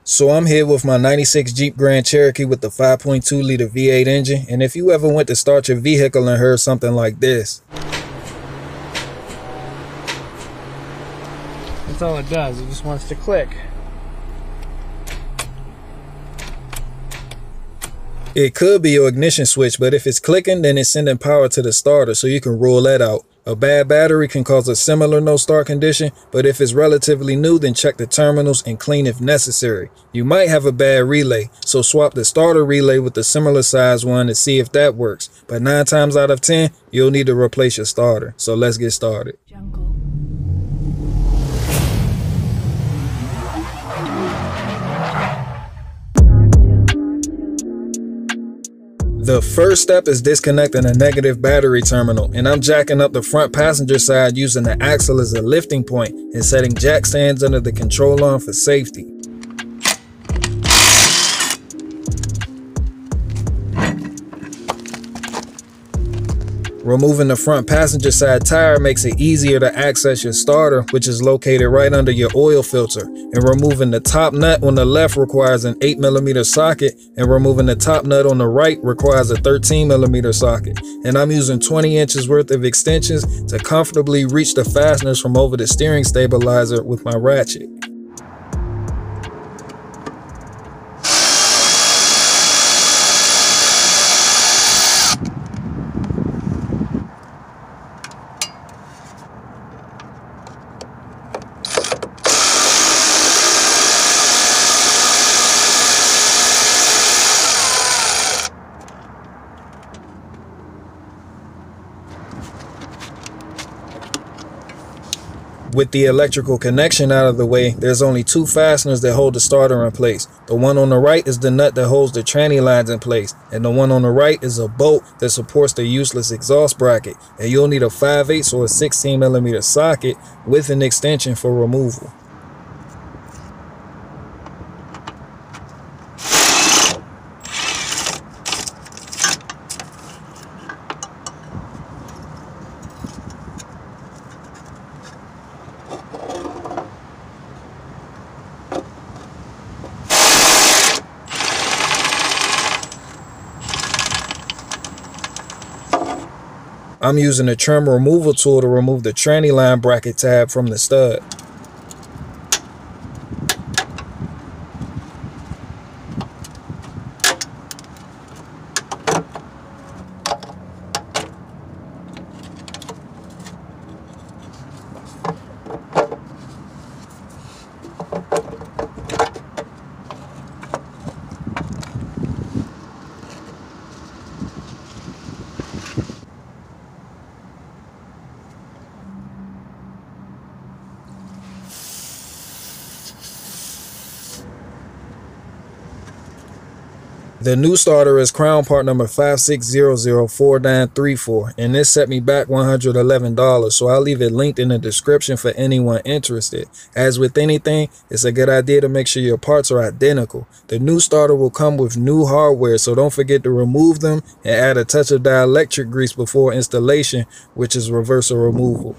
So I'm here with my 96 Jeep Grand Cherokee with the 5.2 liter V8 engine, and if you ever went to start your vehicle and heard something like this. That's all it does, it just wants to click. It could be your ignition switch, but if it's clicking, then it's sending power to the starter, so you can rule that out. A bad battery can cause a similar no start condition, but if it's relatively new, then check the terminals and clean if necessary. You might have a bad relay, so swap the starter relay with a similar size one to see if that works. But 9 times out of 10, you'll need to replace your starter. So let's get started. The first step is disconnecting a negative battery terminal, and I'm jacking up the front passenger side using the axle as a lifting point and setting jack stands under the control arm for safety. Removing the front passenger side tire makes it easier to access your starter, which is located right under your oil filter. And removing the top nut on the left requires an 8mm socket, and removing the top nut on the right requires a 13mm socket. And I'm using 20 inches worth of extensions to comfortably reach the fasteners from over the steering stabilizer with my ratchet. With the electrical connection out of the way, there's only 2 fasteners that hold the starter in place. The one on the right is the nut that holds the tranny lines in place, and the one on the right is a bolt that supports the useless exhaust bracket, and you'll need a 5/8 or a 16mm socket with an extension for removal. I'm using a trim removal tool to remove the tranny line bracket tab from the stud. The new starter is crown part number 56004934, and this set me back $111, so I'll leave it linked in the description for anyone interested. As with anything, it's a good idea to make sure your parts are identical. The new starter will come with new hardware, so don't forget to remove them and add a touch of dielectric grease before installation, which is reversal removal.